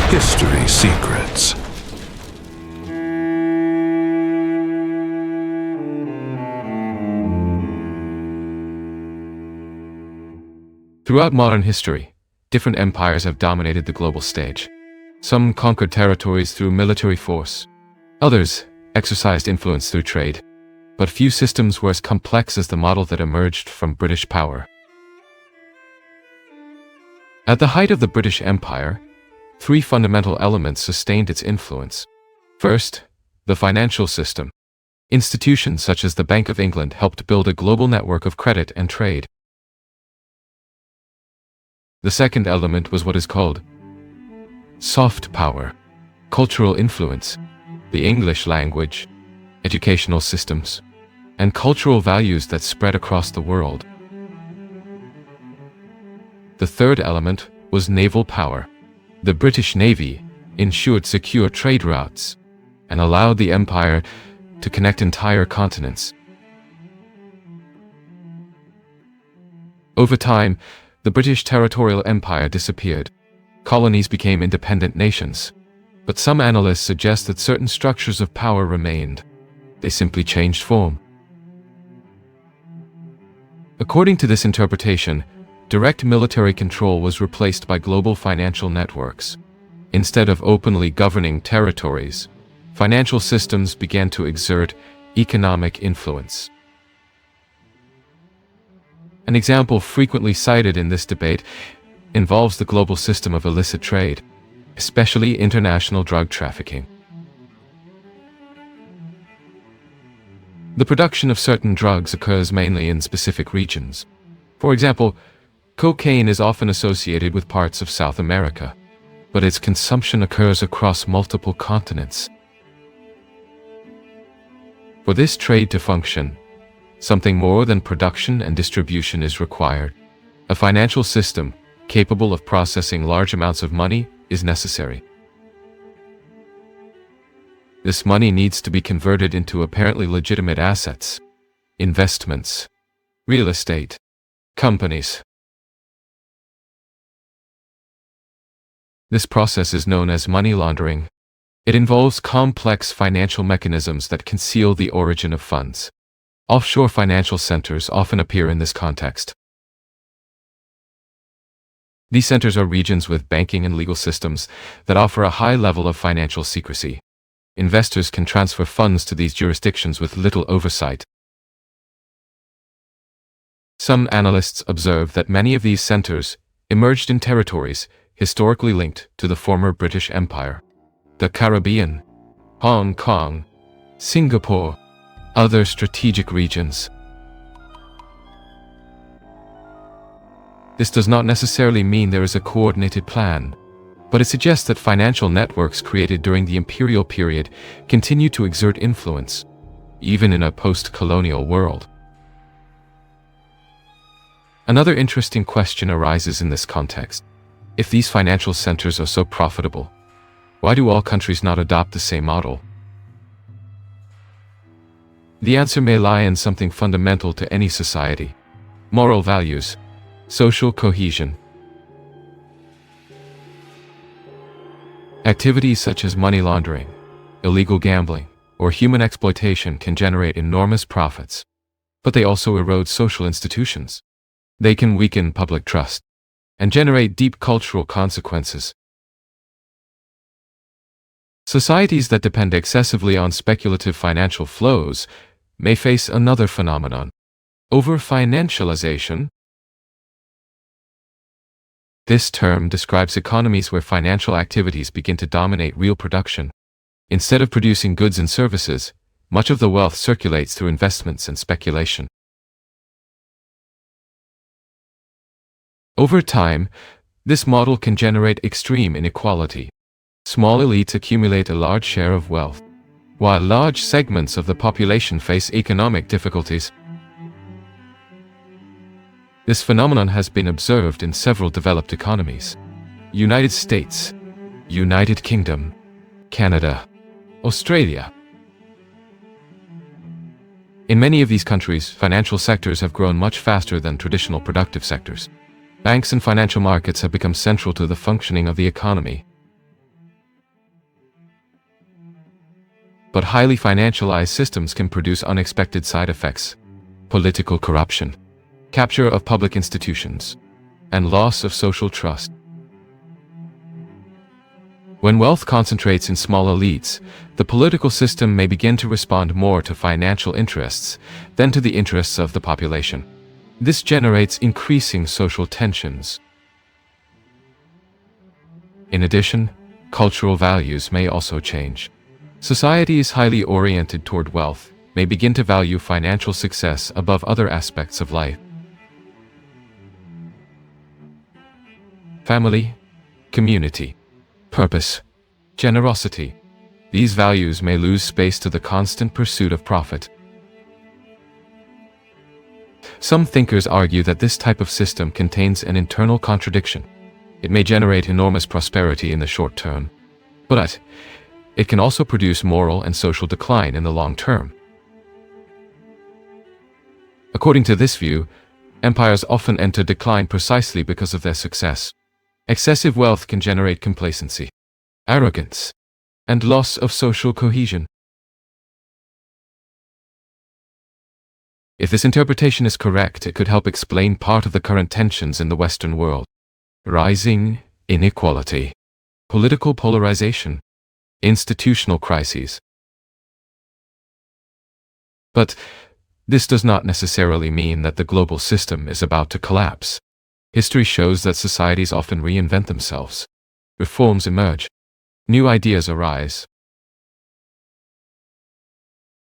History Secrets. Throughout modern history, different empires have dominated the global stage. Some conquered territories through military force. Others exercised influence through trade. But few systems were as complex as the model that emerged from British power. At the height of the British Empire, three fundamental elements sustained its influence. First, the financial system. Institutions such as the Bank of England helped build a global network of credit and trade. The second element was what is called soft power, cultural influence, the English language, educational systems, and cultural values that spread across the world. The third element was naval power. The British Navy ensured secure trade routes and allowed the empire to connect entire continents. Over time, the British territorial empire disappeared. Colonies became independent nations. But some analysts suggest that certain structures of power remained. They simply changed form. According to this interpretation, direct military control was replaced by global financial networks. Instead of openly governing territories, financial systems began to exert economic influence. An example frequently cited in this debate involves the global system of illicit trade, especially international drug trafficking. The production of certain drugs occurs mainly in specific regions. For example, cocaine is often associated with parts of South America, but its consumption occurs across multiple continents. For this trade to function, something more than production and distribution is required. A financial system capable of processing large amounts of money is necessary. This money needs to be converted into apparently legitimate assets, investments, real estate, companies. This process is known as money laundering. It involves complex financial mechanisms that conceal the origin of funds. Offshore financial centers often appear in this context. These centers are regions with banking and legal systems that offer a high level of financial secrecy. Investors can transfer funds to these jurisdictions with little oversight. Some analysts observe that many of these centers emerged in territories historically linked to the former British Empire. The Caribbean, Hong Kong, Singapore, other strategic regions. This does not necessarily mean there is a coordinated plan, but it suggests that financial networks created during the imperial period continue to exert influence, even in a post-colonial world. Another interesting question arises in this context. If these financial centers are so profitable, why do all countries not adopt the same model? The answer may lie in something fundamental to any society: moral values, social cohesion. Activities such as money laundering, illegal gambling, or human exploitation can generate enormous profits, but they also erode social institutions. They can weaken public trust and generate deep cultural consequences. Societies that depend excessively on speculative financial flows may face another phenomenon: over-financialization. This term describes economies where financial activities begin to dominate real production. Instead of producing goods and services, much of the wealth circulates through investments and speculation. Over time, this model can generate extreme inequality. Small elites accumulate a large share of wealth, while large segments of the population face economic difficulties. This phenomenon has been observed in several developed economies: United States, United Kingdom, Canada, Australia. In many of these countries, financial sectors have grown much faster than traditional productive sectors. Banks and financial markets have become central to the functioning of the economy. But highly financialized systems can produce unexpected side effects: political corruption, capture of public institutions, and loss of social trust. When wealth concentrates in small elites, the political system may begin to respond more to financial interests than to the interests of the population. This generates increasing social tensions. In addition, cultural values may also change. Societies highly oriented toward wealth may begin to value financial success above other aspects of life. Family, community, purpose, generosity. These values may lose space to the constant pursuit of profit. Some thinkers argue that this type of system contains an internal contradiction. It may generate enormous prosperity in the short term, but it can also produce moral and social decline in the long term. According to this view, empires often enter decline precisely because of their success. Excessive wealth can generate complacency, arrogance, and loss of social cohesion. If this interpretation is correct, it could help explain part of the current tensions in the Western world: rising inequality, political polarization, institutional crises. But this does not necessarily mean that the global system is about to collapse. History shows that societies often reinvent themselves. Reforms emerge. New ideas arise.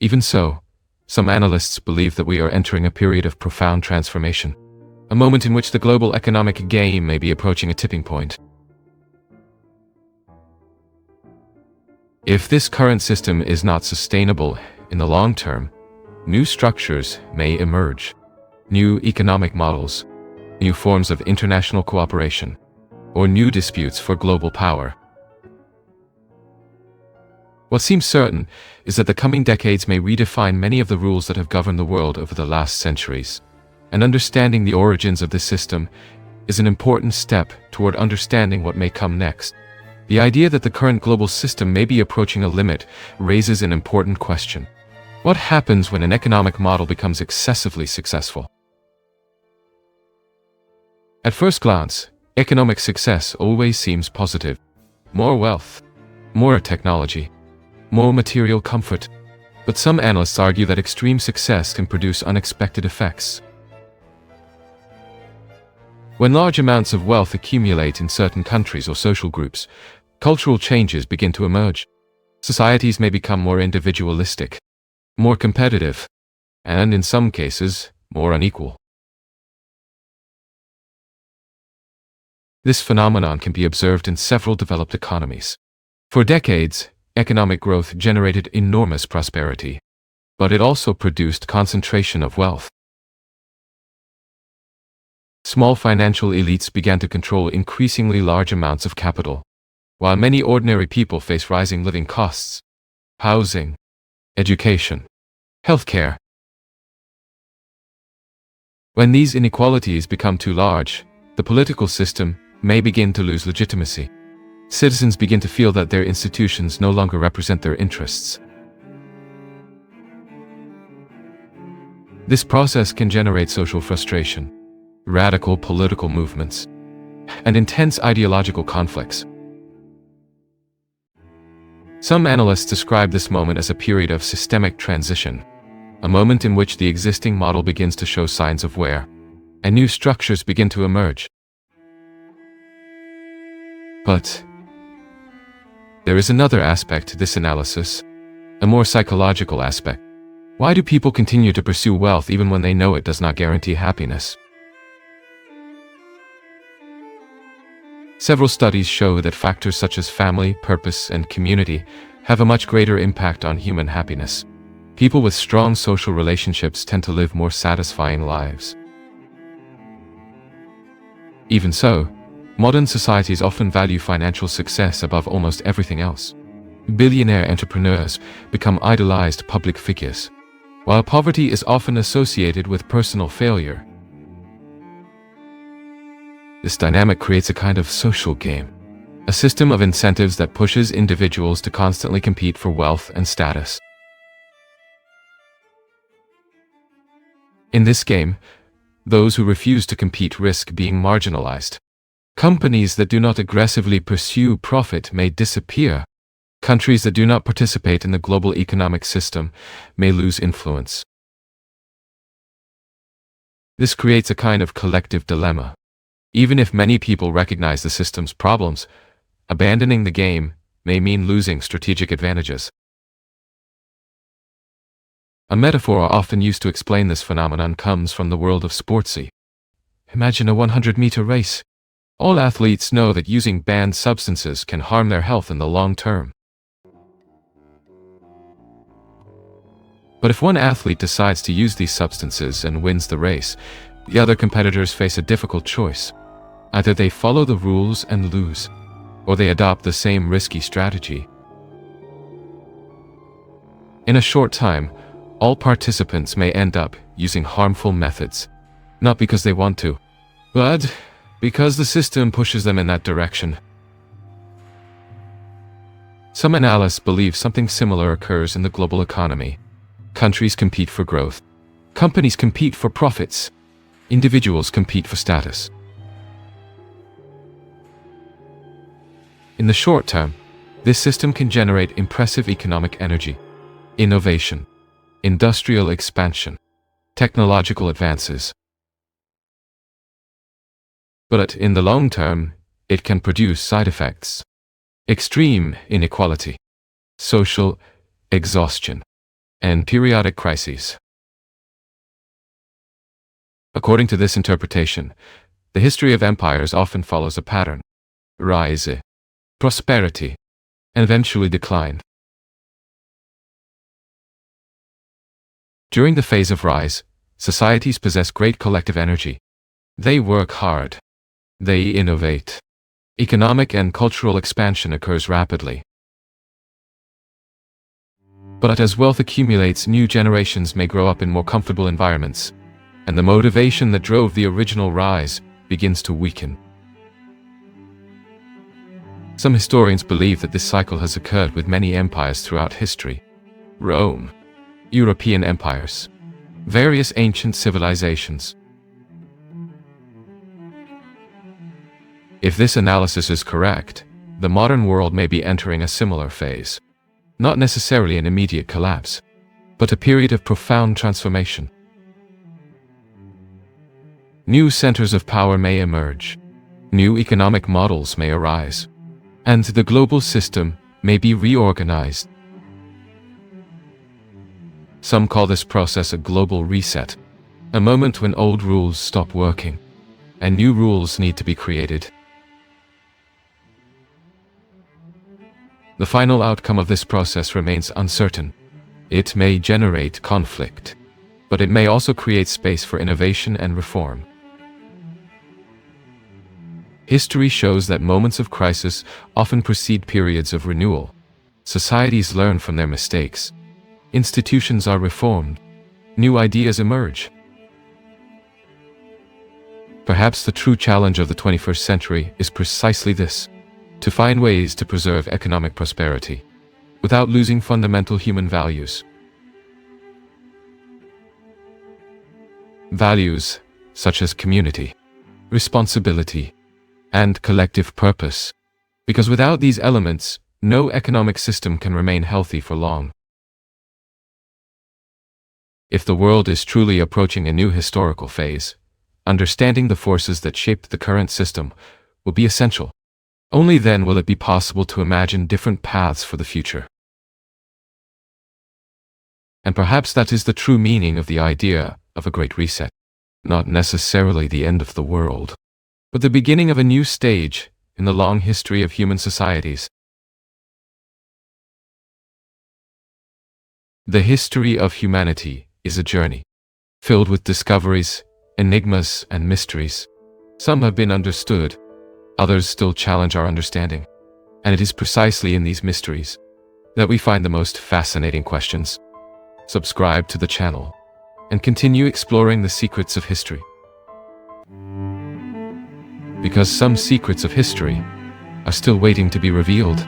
Even so, some analysts believe that we are entering a period of profound transformation, a moment in which the global economic game may be approaching a tipping point. If this current system is not sustainable in the long term, new structures may emerge, new economic models, new forms of international cooperation, or new disputes for global power. What seems certain is that the coming decades may redefine many of the rules that have governed the world over the last centuries, and understanding the origins of this system is an important step toward understanding what may come next. The idea that the current global system may be approaching a limit raises an important question. What happens when an economic model becomes excessively successful? At first glance, economic success always seems positive. More wealth, more technology, more material comfort. But some analysts argue that extreme success can produce unexpected effects. When large amounts of wealth accumulate in certain countries or social groups, cultural changes begin to emerge. Societies may become more individualistic, more competitive, and in some cases, more unequal. This phenomenon can be observed in several developed economies. For decades, economic growth generated enormous prosperity, but it also produced concentration of wealth. Small financial elites began to control increasingly large amounts of capital, while many ordinary people face rising living costs, housing, education, healthcare. When these inequalities become too large, the political system may begin to lose legitimacy. Citizens begin to feel that their institutions no longer represent their interests. This process can generate social frustration, radical political movements, and intense ideological conflicts. Some analysts describe this moment as a period of systemic transition, a moment in which the existing model begins to show signs of wear, and new structures begin to emerge. But there is another aspect to this analysis, a more psychological aspect. Why do people continue to pursue wealth even when they know it does not guarantee happiness? Several studies show that factors such as family, purpose, and community have a much greater impact on human happiness. People with strong social relationships tend to live more satisfying lives. Even so, modern societies often value financial success above almost everything else. Billionaire entrepreneurs become idolized public figures, while poverty is often associated with personal failure. This dynamic creates a kind of social game. a system of incentives that pushes individuals to constantly compete for wealth and status. In this game, those who refuse to compete risk being marginalized. Companies that do not aggressively pursue profit may disappear. Countries that do not participate in the global economic system may lose influence. This creates a kind of collective dilemma. Even if many people recognize the system's problems, abandoning the game may mean losing strategic advantages. A metaphor often used to explain this phenomenon comes from the world of sportsy. Imagine a 100-meter race. All athletes know that using banned substances can harm their health in the long term. But if one athlete decides to use these substances and wins the race, the other competitors face a difficult choice. Either they follow the rules and lose, or they adopt the same risky strategy. In a short time, all participants may end up using harmful methods, not because they want to, but because the system pushes them in that direction. Some analysts believe something similar occurs in the global economy. Countries compete for growth. Companies compete for profits. Individuals compete for status. In the short term, this system can generate impressive economic energy, innovation, industrial expansion, technological advances. But in the long term, it can produce side effects: extreme inequality, social exhaustion, and periodic crises. According to this interpretation, the history of empires often follows a pattern: rise, prosperity, and eventually decline. During the phase of rise, societies possess great collective energy. They work hard. They innovate. Economic and cultural expansion occurs rapidly. But as wealth accumulates, new generations may grow up in more comfortable environments, and the motivation that drove the original rise begins to weaken. Some historians believe that this cycle has occurred with many empires throughout history: Rome, European empires, various ancient civilizations. If this analysis is correct, the modern world may be entering a similar phase. Not necessarily an immediate collapse, but a period of profound transformation. New centers of power may emerge, new economic models may arise, and the global system may be reorganized. Some call this process a global reset, a moment when old rules stop working, and new rules need to be created. The final outcome of this process remains uncertain. It may generate conflict, but it may also create space for innovation and reform. History shows that moments of crisis often precede periods of renewal. Societies learn from their mistakes. Institutions are reformed. New ideas emerge. Perhaps the true challenge of the 21st century is precisely this: to find ways to preserve economic prosperity without losing fundamental human values. Values such as community, responsibility, and collective purpose, because without these elements, no economic system can remain healthy for long. If the world is truly approaching a new historical phase, understanding the forces that shaped the current system will be essential. Only then will it be possible to imagine different paths for the future. And perhaps that is the true meaning of the idea of a great reset. Not necessarily the end of the world, but the beginning of a new stage in the long history of human societies. The history of humanity is a journey, filled with discoveries, enigmas, and mysteries. Some have been understood, others still challenge our understanding. And it is precisely in these mysteries that we find the most fascinating questions. Subscribe to the channel and continue exploring the secrets of history. Because some secrets of history are still waiting to be revealed.